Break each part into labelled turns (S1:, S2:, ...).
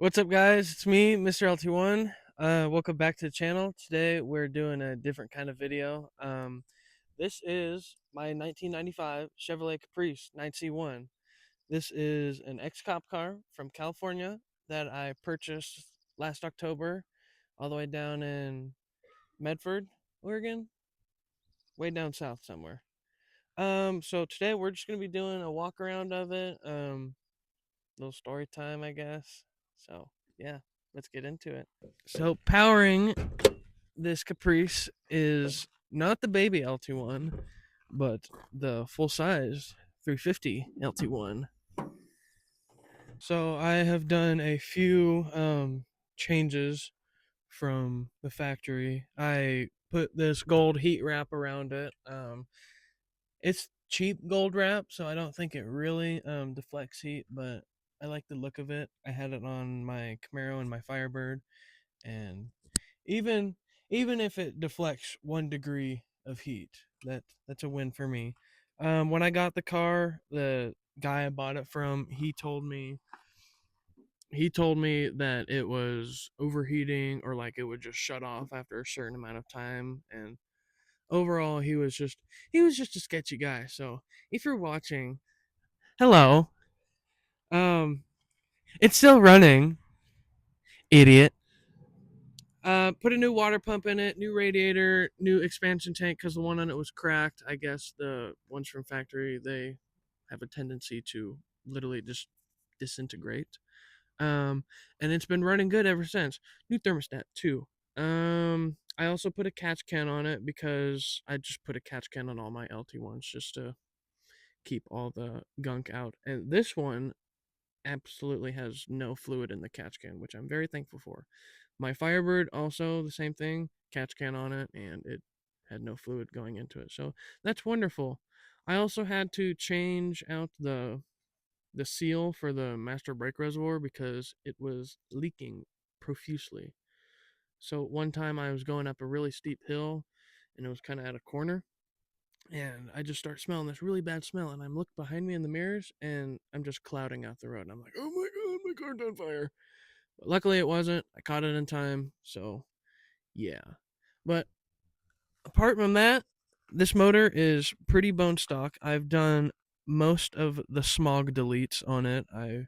S1: What's up, guys? It's me, Mr. LT1. Welcome back to the channel. Today we're doing a different kind of video. This is my 1995 Chevrolet Caprice 9C1. This is an ex-cop car from California that I purchased last October, all the way down in Medford, Oregon, way down south somewhere. So today we're just gonna be doing a walk around of it. Little story time, I guess. So yeah, let's get into it. So powering this Caprice is not the baby LT1, but the full size 350 LT1. So I have done a few changes from the factory. I put this gold heat wrap around it. It's cheap gold wrap, so I don't think it really deflects heat, but I like the look of it. I had it on my Camaro and my Firebird, and even even if it deflects 1 degree of heat, that's a win for me. When I got the car, the guy I bought it from, he told me that it was overheating, or like it would just shut off after a certain amount of time. And overall, he was just a sketchy guy. So if you're watching, hello. um it's still running, idiot. Put a new water pump in it, new radiator, new expansion tank, because the one on it was cracked. I guess the ones from factory, they have a tendency to literally just disintegrate. And it's been running good ever since. New thermostat too. I also put a catch can on it because I just put a catch can on all my LT1s just to keep all the gunk out. And this one absolutely has no fluid in the catch can, which I'm very thankful for. My Firebird also the same thing, catch can on it, and it had no fluid going into it. So that's wonderful. I also had to change out the seal for the master brake reservoir because it was leaking profusely. So one time I was going up a really steep hill, and it was kind of at a corner, and I just start smelling this really bad smell, and I'm looking behind me in the mirrors, and I'm just clouding out the road, and I'm like, oh my god, my car's on fire. But luckily it wasn't. I caught it in time, so yeah. But apart from that, this motor is pretty bone stock. I've done most of the smog deletes on it. I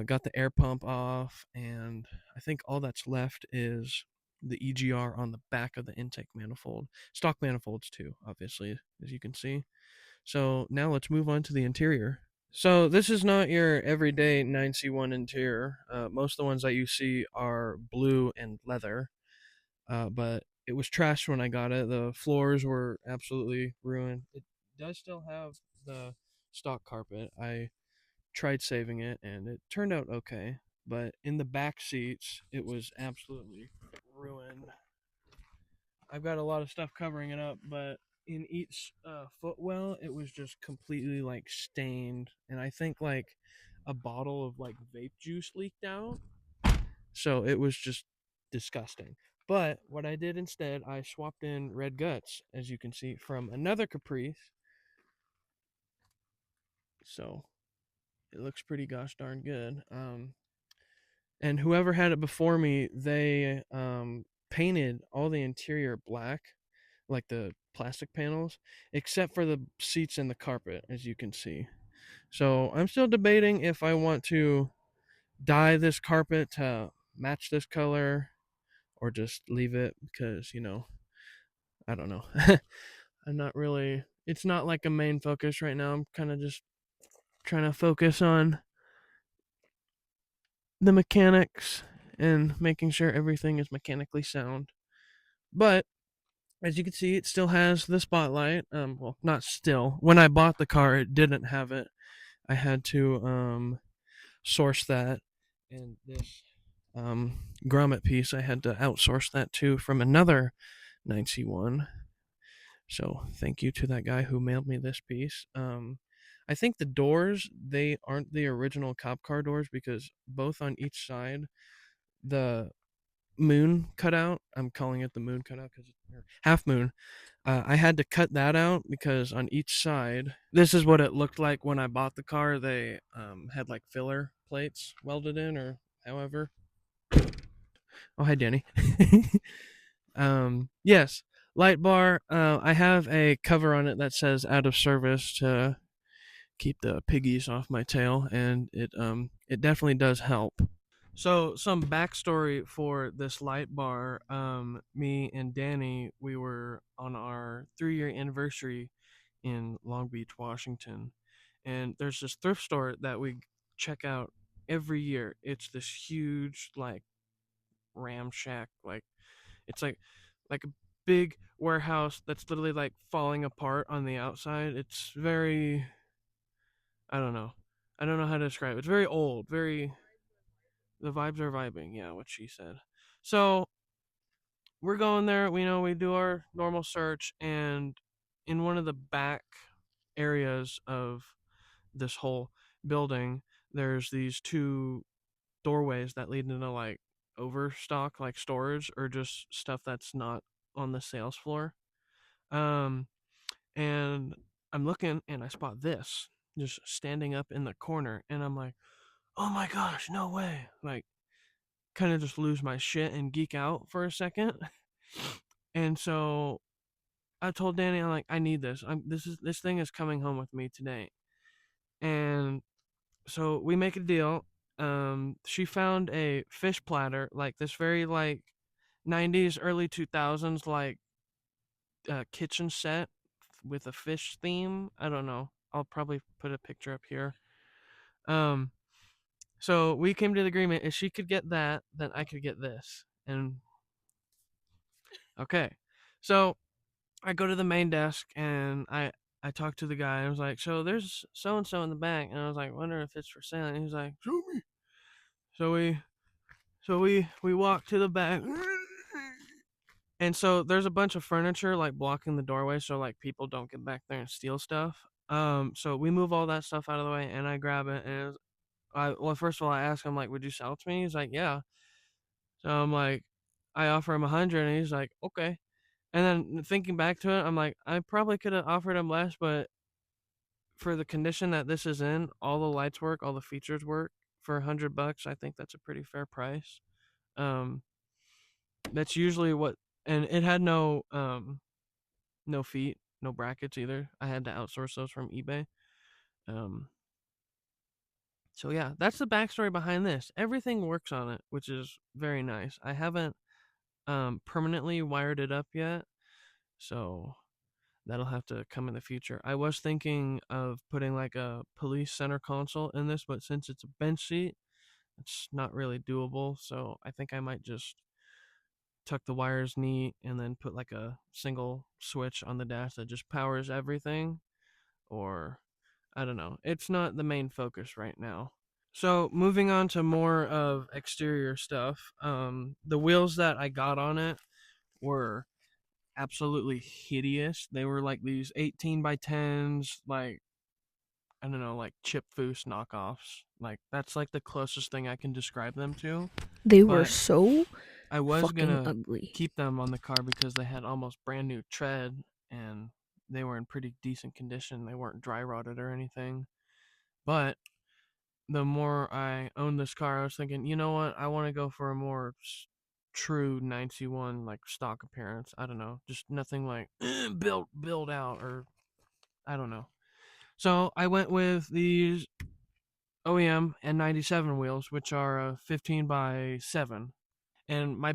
S1: got the air pump off, and I think all that's left is the EGR on the back of the intake manifold. Stock manifolds too, obviously, as you can see. So now let's move on to the interior. So this is not your everyday 9C1 interior. Most of the ones that you see are blue and leather, but it was trashed when I got it. The floors were absolutely ruined. It does still have the stock carpet. I tried saving it, and it turned out okay. But in the back seats, it was absolutely ruined. I've got a lot of stuff covering it up, but in each footwell, it was just completely like stained, and I think like a bottle of like vape juice leaked out. So it was just disgusting. But what I did instead, I swapped in red guts, as you can see, from another Caprice. So it looks pretty gosh darn good. And whoever had it before me, they painted all the interior black, like the plastic panels, except for the seats and the carpet, as you can see. So I'm still debating if I want to dye this carpet to match this color, or just leave it, because I don't know. I'm not really. It's not like a main focus right now. I'm kind of just trying to focus on the mechanics and making sure everything is mechanically sound. But as you can see, it still has the spotlight. Well, not still. When I bought the car, it didn't have it. I had to source that, and this grommet piece, I had to outsource that too from another 9C1. So thank you to that guy who mailed me this piece. I think the doors, they aren't the original cop car doors, because both on each side, the moon cutout, I'm calling it the moon cutout because it's half moon. I had to cut that out because on each side, this is what it looked like when I bought the car. They had like filler plates welded in, or However, oh hi Danny. Yes, light bar. I have a cover on it that says "out of service" to keep the piggies off my tail, and it definitely does help. So some backstory for this light bar. Me and Danny, we were on our 3-year anniversary in Long Beach, Washington, and there's this thrift store that we check out every year. It's this huge like ramshack, like it's like a big warehouse that's literally like falling apart on the outside. It's very, I don't know. I don't know how to describe it. It's very old, very, the vibes are vibing, yeah, what she said. So we're going there, we know we do our normal search, and in one of the back areas of this whole building, there's these two doorways that lead into like overstock, like storage or just stuff that's not on the sales floor. Um, and I'm looking and I spot this just standing up in the corner, and I'm like, oh my gosh, no way! Like, kind of just lose my shit and geek out for a second. And so I told Danny, I'm like, I need this. This thing is coming home with me today. And so we make a deal. She found a fish platter, like this very like 90s, early 2000s, like kitchen set with a fish theme. I don't know. I'll probably put a picture up here. Um, so we came to the agreement if she could get that, then I could get this. And okay, so I go to the main desk and I talk to the guy. I was like, so there's so and so in the back, and I was like, wonder if it's for sale. And he's like, show me. So we walk to the back, and so there's a bunch of furniture like blocking the doorway, so like people don't get back there and steal stuff. So we move all that stuff out of the way, and I grab it, and well, first of all, I ask him like, would you sell it to me? He's like, yeah. So I'm like, I offer him 100, and he's like, okay. And then thinking back to it, I'm like, I probably could have offered him less, but for the condition that this is in, all the lights work, all the features work for $100. I think that's a pretty fair price. Um, that's usually what, and it had no feet, no brackets either. I had to outsource those from eBay. Um, so yeah, that's the backstory behind this. Everything works on it, which is very nice. I haven't permanently wired it up yet, so that'll have to come in the future. I was thinking of putting like a police center console in this, but since it's a bench seat, it's not really doable. So I think I might just tuck the wires neat and then put like a single switch on the dash that just powers everything. Or I don't know. It's not the main focus right now. So moving on to more of exterior stuff. The wheels that I got on it were absolutely hideous. They were like these 18 by 10s, like I don't know, like Chip Foose knockoffs. Like that's like the closest thing I can describe them to.
S2: They were
S1: But
S2: so
S1: I was
S2: fucking
S1: gonna
S2: ugly.
S1: keep them on the car because they had almost brand new tread and they were in pretty decent condition. They weren't dry rotted or anything. But the more I owned this car, I was thinking, you know what? I want to go for a more true 91 like stock appearance. I don't know, just nothing like build out or I don't know. So I went with these OEM N97 wheels, which are 15 by 7. And my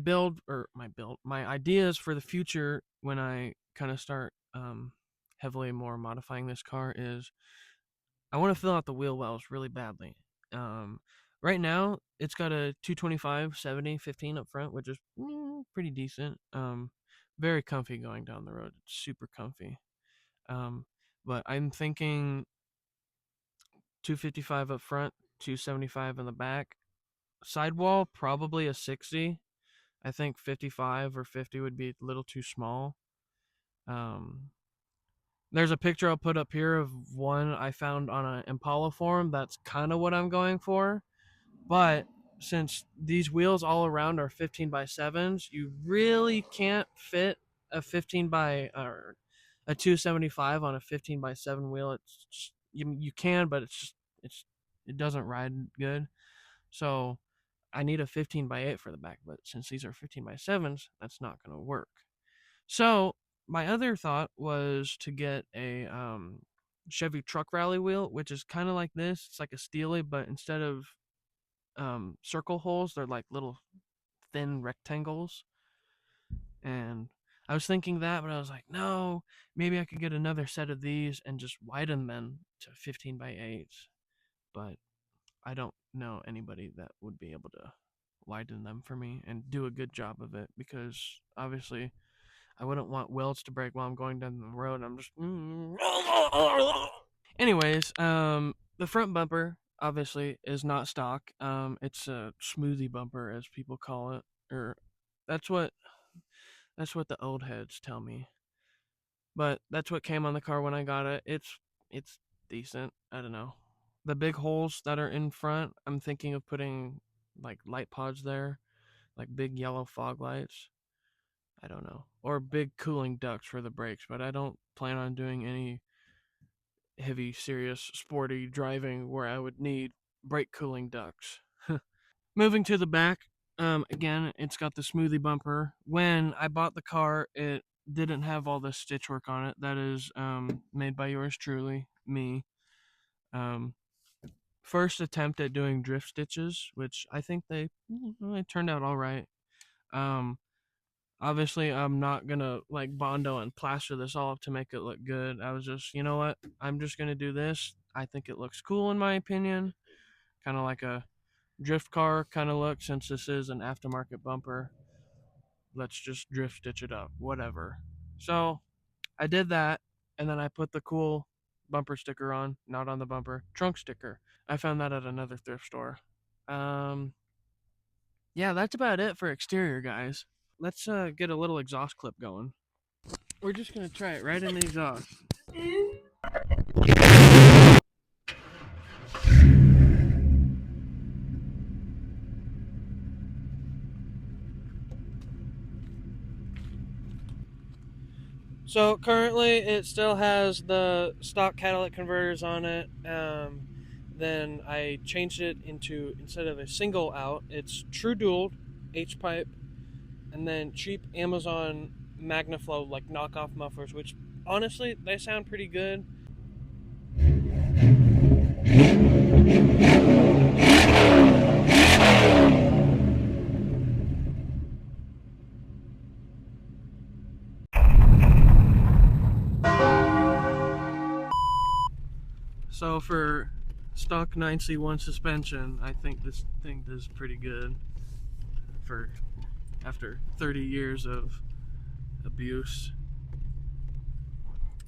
S1: ideas for the future when I kind of start heavily more modifying this car is I want to fill out the wheel wells really badly. Um, right now, it's got a 225 70 15 up front, which is pretty decent. Very comfy going down the road. It's super comfy. Um, but I'm thinking 255 up front, 275 in the back. Sidewall, probably a 60. I think 55 or 50 would be a little too small. Um, there's a picture I'll put up here of one I found on an Impala forum. That's kind of what I'm going for. But since these wheels all around are 15 by 7s, you really can't fit a 15 by or a 275 on a 15 by 7 wheel. It's just, you can, but it's just it doesn't ride good. So I need a 15x8 for the back, but since these are 15x7s, that's not going to work. So my other thought was to get a Chevy truck rally wheel, which is kind of like this. It's like a Steely, but instead of circle holes, they're like little thin rectangles. And I was thinking that, but I was like, no, maybe I could get another set of these and just widen them to 15x8s. But I don't know anybody that would be able to widen them for me and do a good job of it, because obviously I wouldn't want welds to break while I'm going down the road and I'm just anyways, the front bumper obviously is not stock. It's a smoothie bumper, as people call it, or that's what the old heads tell me. But that's what came on the car when I got it. It's decent. I don't know. The big holes that are in front, I'm thinking of putting like light pods there, like big yellow fog lights. I don't know. Or big cooling ducts for the brakes, but I don't plan on doing any heavy, serious, sporty driving where I would need brake cooling ducts. Moving to the back, again, it's got the smoothie bumper. When I bought the car, it didn't have all the stitch work on it. That is made by yours truly, me. Um, First attempt at doing drift stitches, which I think they turned out all right. Um, Obviously, I'm not gonna like Bondo and plaster this all up to make it look good. I was just, you know what? I'm just gonna do this. I think it looks cool in my opinion. Kind of like a drift car kind of look, since this is an aftermarket bumper. Let's just drift stitch it up, whatever. So I did that, and then I put the cool bumper sticker on, not on the bumper, trunk sticker. I found that at another thrift store. Um, yeah, that's about it for exterior, guys. Let's get a little exhaust clip going. We're just gonna try it right in the exhaust. So currently it still has the stock catalytic converters on it. Then I changed it into, instead of a single out, it's true dual H-pipe, and then cheap Amazon MagnaFlow like knockoff mufflers, which honestly they sound pretty good. So for stock 9C1 suspension, I think this thing does pretty good for after 30 years of abuse.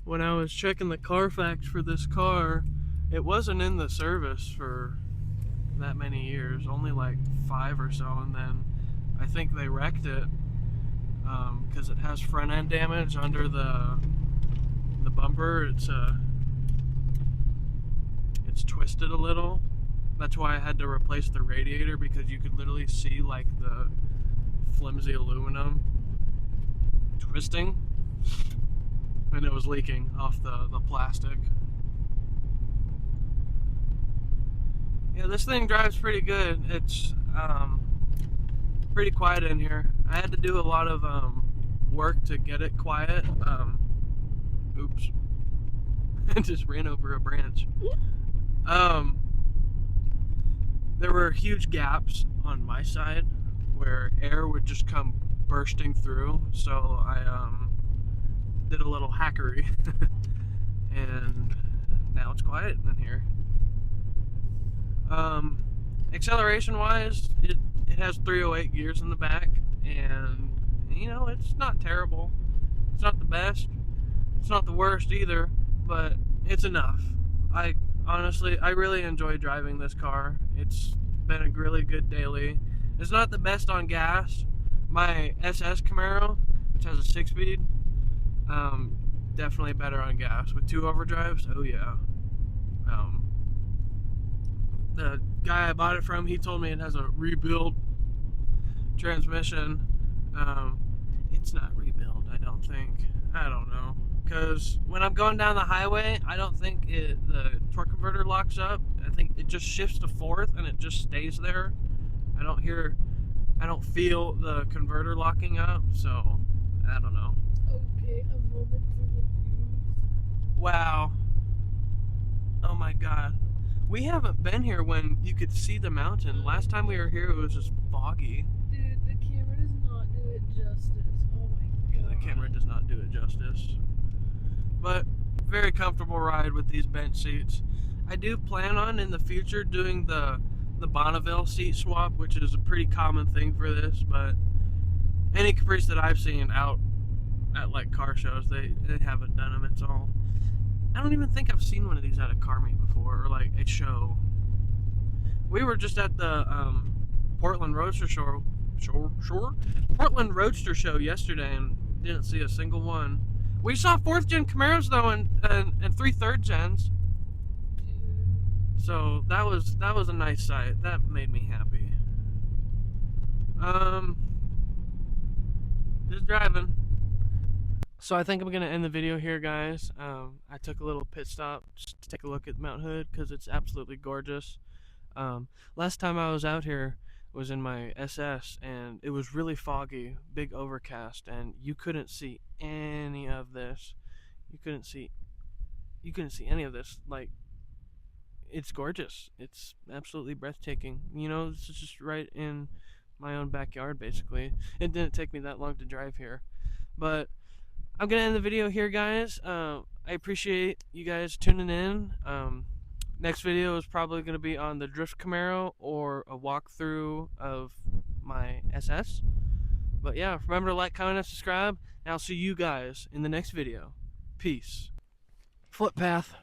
S1: When I was checking the Carfax for this car, it wasn't in the service for that many years, only like 5 or so, and then I think they wrecked it because it has front end damage under the bumper. It's twisted a little. That's why I had to replace the radiator, because you could literally see like the flimsy aluminum twisting, and it was leaking off the plastic. Yeah, this thing drives pretty good. It's pretty quiet in here. I had to do a lot of work to get it quiet. Oops. I just ran over a branch. There were huge gaps on my side where air would just come bursting through, so I did a little hackery and now it's quiet in here. Acceleration wise, it has 308 gears in the back, and you know, it's not terrible. It's not the best, it's not the worst either, but it's enough. I really enjoy driving this car. It's been a really good daily. It's not the best on gas. My SS Camaro, which has a 6-speed, definitely better on gas. With 2 overdrives, oh yeah. The guy I bought it from, he told me it has a rebuild transmission. It's not rebuild, I don't think. I don't know. Because when I'm going down the highway, I don't think the torque converter locks up. I think it just shifts to 4th and it just stays there. I don't feel the converter locking up, so I don't know.
S2: Okay, a moment for the views.
S1: Wow. Oh my god. We haven't been here when you could see the mountain. Last time we were here, it was just foggy.
S2: Dude, the camera does not do it justice. Oh my god.
S1: The camera does not do it justice. But very comfortable ride with these bench seats. I do plan on in the future doing the Bonneville seat swap, which is a pretty common thing for this, but any Caprice that I've seen out at like car shows, they haven't done them. It's all, I don't even think I've seen one of these at a car meet before or like a show. We were just at the Portland Roadster Portland Roadster Show yesterday and didn't see a single one. We saw 4th gen Camaros though and 3 3rd gens. So that was a nice sight. That made me happy. Just driving. So I think I'm gonna end the video here, guys. I took a little pit stop just to take a look at Mount Hood because it's absolutely gorgeous. Last time I was out here was in my SS and it was really foggy, big overcast, and you couldn't see any of this. You couldn't see any of this. Like, it's gorgeous. It's absolutely breathtaking. You know, this is just right in my own backyard, basically. It didn't take me that long to drive here. But I'm going to end the video here, guys. I appreciate you guys tuning in. Next video is probably going to be on the Drift Camaro or a walkthrough of my SS. But yeah, remember to like, comment, and subscribe. And I'll see you guys in the next video. Peace. Footpath.